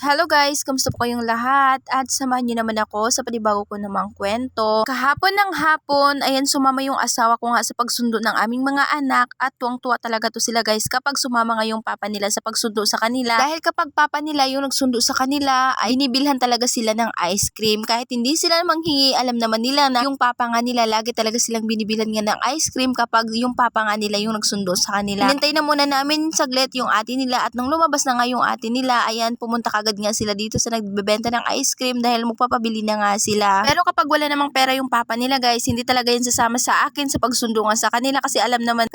Hello guys, kamusta po kayong lahat? At samahan niyo naman ako sa panibago ko namang kwento. Kahapon ng hapon, ayan sumama yung asawa ko nga sa pagsundo ng aming mga anak at tuwang-tuwa talaga to sila guys kapag sumama nga yung papa nila sa pagsundo sa kanila. Dahil kapag papa nila yung nagsundo sa kanila, ay binibilhan talaga sila ng ice cream. Kahit hindi sila manghingi, alam naman nila na yung papa nga nila, lagi talaga silang binibilhan nga ng ice cream kapag yung papa nga nila yung nagsundo sa kanila. Hinintay na muna namin saglit yung ate nila at nung lumabas na nga yung ate nila, ayan pumunta kagad nga sila dito sa nagbebenta ng ice cream dahil magpapabili na nga sila. Pero kapag wala namang pera yung papa nila guys, hindi talaga yan sasama sa akin sa pagsundo nga sa kanila kasi alam naman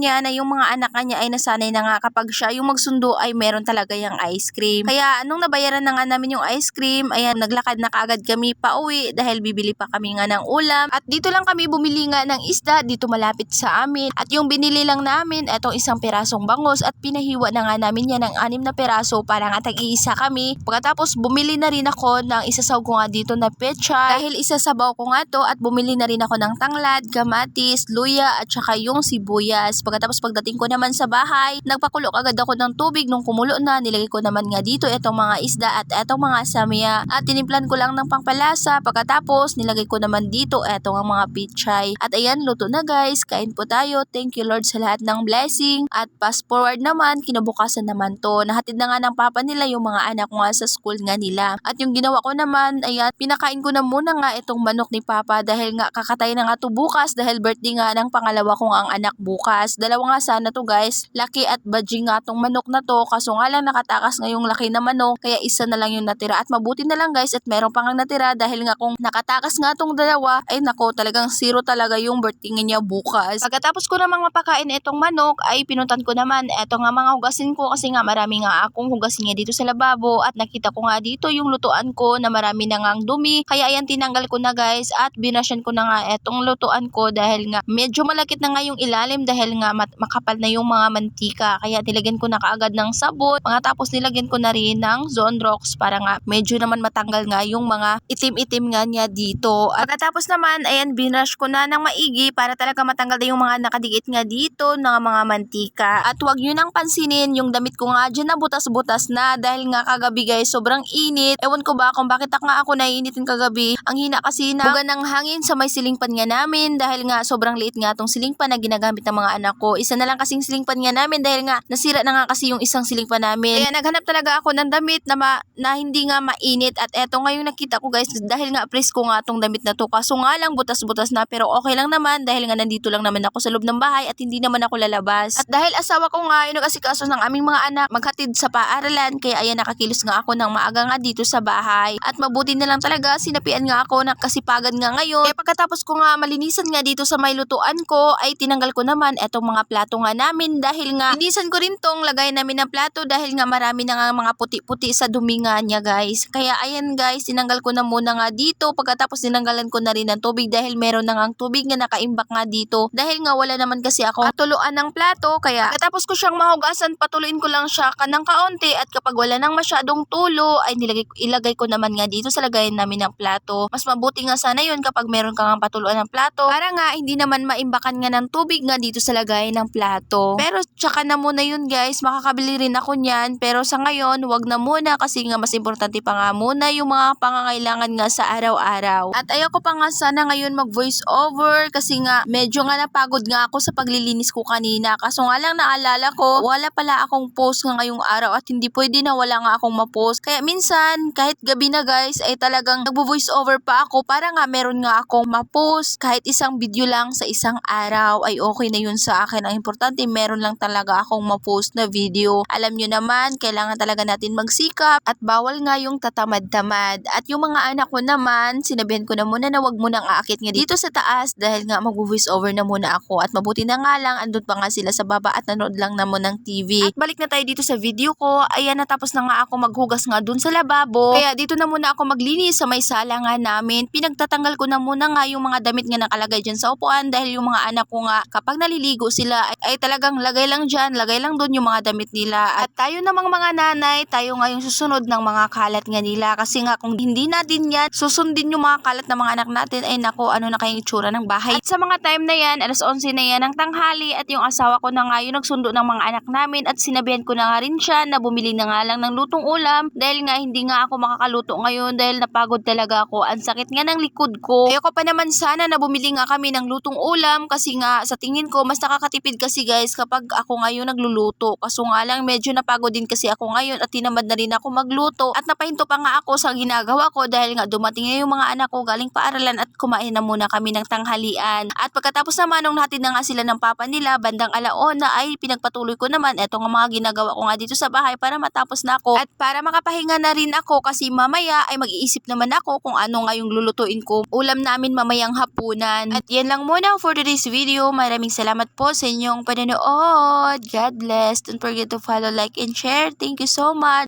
niya na yung mga anak niya ay nasanay na nga kapag siya yung magsundo ay meron talaga yung ice cream. Kaya nung nabayaran na nga namin yung ice cream, ayan naglakad na kaagad kami pauwi dahil bibili pa kami nga ng ulam at dito lang kami bumili nga ng isda dito malapit sa amin at yung binili lang namin etong isang pirasong bangus at pinahiwa na nga namin yan ng 6 na piraso para nga tag-iisa kami. Pagkatapos bumili na rin ako ng isasaw ko nga dito na pechay dahil isasabaw ko nga to at bumili na rin ako ng tanglad, kamatis, luya at saka yung sibuyas. Pagkatapos pagdating ko naman sa bahay, nagpakulo agad ako ng tubig. Nung kumulo na, nilagay ko naman nga dito itong mga isda at itong mga samya at tinimplan ko lang ng pangpalasa. Pagkatapos nilagay ko naman dito itong mga pechay. At ayan, luto na guys, kain po tayo. Thank you Lord sa lahat ng blessing. At fast forward naman, kinabukasan naman to. Nahatid na nga ng papa nila yung mga anak ko nga sa school nga nila. At yung ginawa ko naman, ayan, pinakain ko na muna nga itong manok ni papa dahil nga kakatay na nga to bukas dahil birthday nga ng pangalawa kong ang anak bukas. Dalawa nga sana to guys, Lucky at Badji nga tong manok na to kaso nga lang nakatakas nga yung laki na manok kaya isa na lang yung natira at mabuti na lang guys at meron pang natira dahil nga kung nakatakas nga tong dalawa ay nako talagang zero talaga yung birthday niya bukas. Pagkatapos ko namang mapakain itong manok ay pinuntan ko naman eto nga mga hugasin ko kasi nga marami nga akong hugasin nga dito sa lababo at nakita ko nga dito yung lutuan ko na marami na ngang dumi kaya ayan tinanggal ko na guys at binasyan ko na nga etong lutuan ko dahil nga medyo malakit na nga yung ilalim dahil nga makapal na yung mga mantika kaya nilagyan ko na kaagad ng sabon tapos nilagyan ko na rin ng Zonrox para nga medyo naman matanggal nga yung mga itim-itim nga niya dito at pagkatapos naman ayan binash ko na ng maigi para talaga matanggal na yung mga nakadikit nga dito ng mga mantika at wag nyo nang pansinin yung damit ko nga dyan na butas-butas na dahil nga kagabi guys sobrang init. Ewan ko ba kung bakit nga ako naiinitin kagabi. Ang hina kasi na buga ng hangin sa may silingpan nga namin dahil nga sobrang liit nga tong silingpan na ginagamit ng mga anak ko. Isa na lang kasing silingpan nga namin dahil nga nasira na nga kasi yung isang silingpan namin. Kaya naghanap talaga ako ng damit na hindi nga mainit at eto nga yung nakita ko guys dahil nga presko nga tong damit na to. Kaso nga lang butas-butas na pero okay lang naman dahil nga nandito lang naman ako sa loob ng bahay at hindi naman ako lalabas. At dahil asawa ko nga yung nag-asikaso ng aming mga anak maghatid sa paaralan kaya ayan nakakilos nga ako ng maaga nga dito sa bahay. At mabuti na lang talaga sinapian nga ako na kasipagan nga ngayon. Kaya pagkatapos ko nga malinisan nga dito sa may lutuan ko ay tinanggal ko naman etong mga plato nga namin dahil nga linisan ko rin tong lagay namin ng plato dahil nga marami na nga mga puti-puti sa dumi nga niya guys. Kaya ayan guys tinanggal ko na muna nga dito pagkatapos tinanggalan ko na rin ng tubig dahil meron na nga tubig na nakaimbak nga dito dahil nga wala naman kasi ako tuluan ng plato kaya pagkatapos ko siyang mahugasan patuloyin ko lang siya kanang kaunti at kapag wala nang masyadong tulo ay ilagay ko naman nga dito sa lagayan namin ng plato. Mas mabuti nga sana yun kapag meron ka nga patuluan ng plato para nga hindi naman maimbakan nga ng tubig nga dito sa lagayan ng plato. Pero tsaka na muna yun guys, makakabili rin ako niyan pero sa ngayon wag na muna kasi nga mas importante pa nga muna yung mga pangangailangan nga sa araw-araw. At ayoko pa nga sana ngayon mag voice over kasi nga medyo nga napagod nga ako sa paglilinis ko kanina kaso nga lang naalala ko wala pala akong post nga ngayong araw at hindi pwede na wala nga akong ma-post. Kaya minsan kahit gabi na guys ay talagang nagvo-voice over pa ako para nga meron nga akong ma-post kahit isang video lang sa isang araw ay okay na yun sa akin. Ang importante meron lang talaga akong ma-post na video. Alam nyo naman kailangan talaga natin magsikap at bawal nga yung tatamad-tamad. At yung mga anak ko naman sinabihan ko na muna na wag munang aakit nga dito sa taas dahil nga mag-voice over na muna ako at mabuti na nga lang andun pa nga sila sa baba at nanood lang naman ng TV. At balik na tayo dito sa video ko. Ayan natapos na nga ako maghugas nga dun sa lababo. Kaya dito na muna ako maglinis sa may sala nga namin. Pinagtatanggal ko na muna nga yung mga damit nga nakalagay dyan sa upuan dahil yung mga anak ko nga kapag naliligo sila ay talagang lagay lang dyan, lagay lang dun yung mga damit nila. At tayo namang mga nanay, tayo nga yung susunod ng mga kalat nga nila kasi nga kung hindi natin yan susundin yung mga kalat ng mga anak natin ay nako ano na kayong itsura ng bahay. At sa mga time na yan, alas 11 na yan ng tanghali at yung asawa ko na nga yung nagsundo ng mga anak namin at sinabihan ko na nga rin siya na bumili na nga lang ng lutong ulam dahil nga hindi nga ako makakaluto ngayon dahil napagod talaga ako. Ang sakit nga ng likod ko. Ayoko pa naman sana na bumili nga kami ng lutong ulam kasi nga sa tingin ko mas nakakatipid kasi guys kapag ako ngayon nagluluto. Kaso nga lang medyo napagod din kasi ako ngayon at tinamad na rin ako magluto at napahinto pa nga ako sa ginagawa ko dahil nga dumating na yung mga anak ko galing paaralan at kumain na muna kami ng tanghalian. At pagkatapos naman nung nahatid na nga sila ng papa nila bandang alauna ay pinagpatuloy ko naman eto nga mga ginagawa ko nga dito sa bahay para matapos na ako at para makapahinga na rin ako kasi mamaya ay mag-iisip naman ako kung ano nga yung lulutuin ko ulam namin mamayang hapunan. At yan lang muna for today's video. Maraming salamat po sa inyong panonood. God bless. Don't forget to follow, like, and share. Thank you so much.